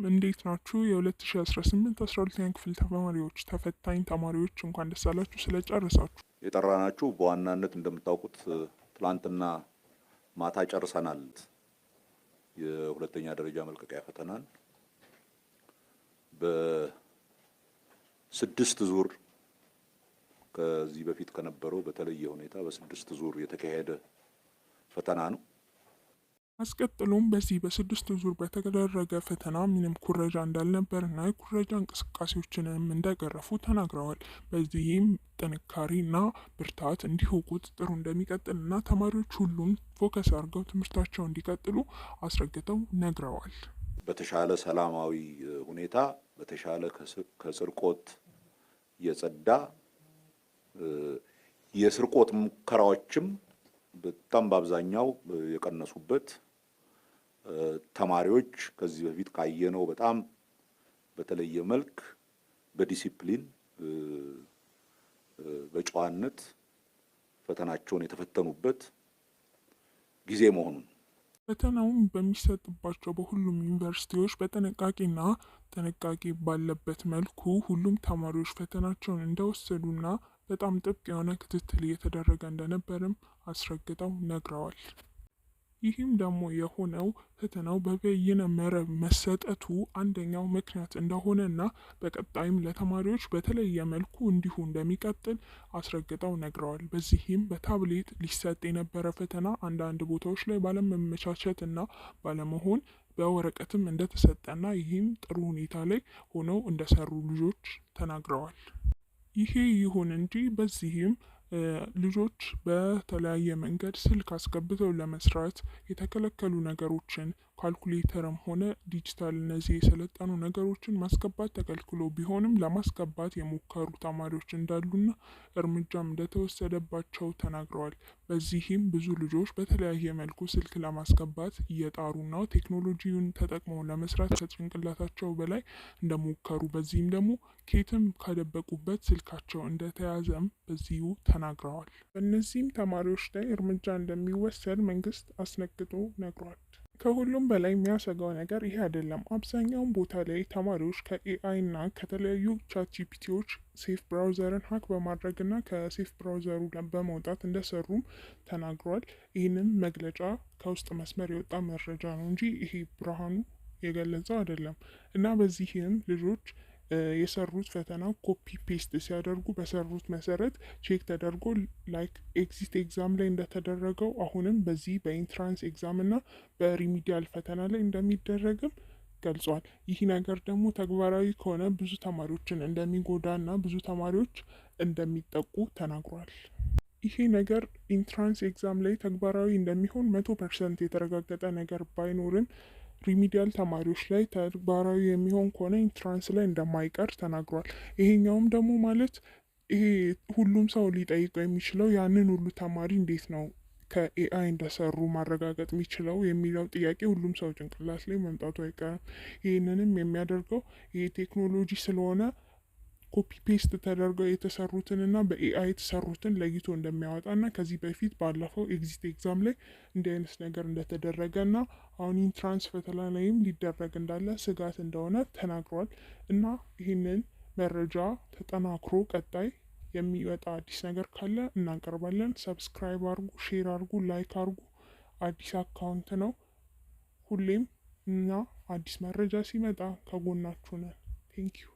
እንዴት ናችሁ? የ2018-12ኛ ክፍል ተማሪዎች ተፈታኝ ተማሪዎች እንኳን ደስ አላችሁ ስለጨረሳችሁ። የጠራናችሁ በዋናነት እንደምታውቁት ትላንትና ማታ ጨርሰናል የሁለተኛ ደረጃ መልቀቂያ ፈተናን በስድስት ዙር ከዚህ በፊት ከነበረው በተለየ ሁኔታ በስድስት ዙር የተካሄደ ፈተና ነው። አስቀጥሎም በዚህ በስድስት ዙር በተደረገ ፈተና ምንም ኩረጃ እንዳልነበርና የኩረጃ እንቅስቃሴዎችንም እንደገረፉ ተናግረዋል። በዚህም ጥንካሬና ብርታት እንዲሁ ቁጥጥሩ እንደሚቀጥልና ተማሪዎች ሁሉን ፎከስ አድርገው ትምህርታቸው እንዲቀጥሉ አስረግጠው ነግረዋል። በተሻለ ሰላማዊ ሁኔታ በተሻለ ከስርቆት የጸዳ የስርቆት ሙከራዎችም በጣም በአብዛኛው የቀነሱበት ተማሪዎች ከዚህ በፊት ካየነው በጣም በተለየ መልክ በዲሲፕሊን በጨዋነት ፈተናቸውን የተፈተኑበት ጊዜ መሆኑን ፈተናውም በሚሰጥባቸው በሁሉም ዩኒቨርሲቲዎች በጥንቃቄና ጥንቃቄ ባለበት መልኩ ሁሉም ተማሪዎች ፈተናቸውን እንደወሰዱና በጣም ጥብቅ የሆነ ክትትል እየተደረገ እንደነበርም አስረግጠው ነግረዋል። ይህም ደግሞ የሆነው ፈተናው በበይነ መረብ መሰጠቱ አንደኛው ምክንያት እንደሆነና በቀጣይም ለተማሪዎች በተለየ መልኩ እንዲሁ እንደሚቀጥል አስረግጠው ነግረዋል። በዚህም በታብሌት ሊሰጥ የነበረ ፈተና አንዳንድ ቦታዎች ላይ ባለመመቻቸትና ባለመሆን በወረቀትም እንደተሰጠና ይህም ጥሩ ሁኔታ ላይ ሆነው እንደሰሩ ልጆች ተናግረዋል። ይሄ ይሁን እንጂ በዚህም ልጆች በተለያየ መንገድ ስልክ አስገብተው ለመስራት የተከለከሉ ነገሮችን ካልኩሌተርም ሆነ ዲጂታል እነዚህ የሰለጠኑ ነገሮችን ማስገባት ተከልክሎ ቢሆንም ለማስገባት የሞከሩ ተማሪዎች እንዳሉና እርምጃም እንደተወሰደባቸው ተናግረዋል። በዚህም ብዙ ልጆች በተለያየ መልኩ ስልክ ለማስገባት እየጣሩና ቴክኖሎጂውን ተጠቅመው ለመስራት ከጭንቅላታቸው በላይ እንደሞከሩ በዚህም ደግሞ ኬትም ካደበቁበት ስልካቸው እንደተያዘም በዚሁ ተናግረዋል። በእነዚህም ተማሪዎች ላይ እርምጃ እንደሚወሰድ መንግስት አስነግጦ ነግሯል። ከሁሉም በላይ የሚያሰጋው ነገር ይሄ አይደለም። አብዛኛውን ቦታ ላይ ተማሪዎች ከኤአይ እና ከተለያዩ ቻት ጂፒቲዎች ሴፍ ብራውዘርን ሀክ በማድረግና ከሴፍ ብራውዘሩ በመውጣት እንደሰሩም ተናግሯል። ይህንም መግለጫ ከውስጥ መስመር የወጣ መረጃ ነው እንጂ ይሄ ብርሃኑ የገለጸው አይደለም እና በዚህም ልጆች የሰሩት ፈተና ኮፒ ፔስት ሲያደርጉ በሰሩት መሰረት ቼክ ተደርጎ ላይክ ኤግዚት ኤግዛም ላይ እንደተደረገው አሁንም በዚህ በኢንትራንስ ኤግዛም እና በሪሚዲያል ፈተና ላይ እንደሚደረግም ገልጿል። ይህ ነገር ደግሞ ተግባራዊ ከሆነ ብዙ ተማሪዎችን እንደሚጎዳ እና ብዙ ተማሪዎች እንደሚጠቁ ተናግሯል። ይሄ ነገር ኢንትራንስ ኤግዛም ላይ ተግባራዊ እንደሚሆን 100% የተረጋገጠ ነገር ባይኖርም ሪሚዲያል ተማሪዎች ላይ ተግባራዊ የሚሆን ከሆነ ኢንትራንስ ላይ እንደማይቀር ተናግሯል። ይሄኛውም ደግሞ ማለት ይሄ ሁሉም ሰው ሊጠይቀው የሚችለው ያንን ሁሉ ተማሪ እንዴት ነው ከኤአይ እንደሰሩ ማረጋገጥ የሚችለው የሚለው ጥያቄ ሁሉም ሰው ጭንቅላት ላይ መምጣቱ አይቀርም። ይህንንም የሚያደርገው ይሄ ቴክኖሎጂ ስለሆነ ኮፒ ፔስት ተደርገው የተሰሩትንና በኤአይ የተሰሩትን ለይቶ እንደሚያወጣና ከዚህ በፊት ባለፈው ኤግዚት ኤግዛም ላይ እንዲህ አይነት ነገር እንደተደረገና አሁን ኢንትራንስ ፈተና ላይም ሊደረግ እንዳለ ስጋት እንደሆነ ተናግሯል። እና ይህንን መረጃ ተጠናክሮ ቀጣይ የሚወጣ አዲስ ነገር ካለ እናቀርባለን። ሰብስክራይብ አርጉ፣ ሼር አርጉ፣ ላይክ አርጉ። አዲስ አካውንት ነው። ሁሌም እና አዲስ መረጃ ሲመጣ ከጎናችሁ ነን። ቴንኪዩ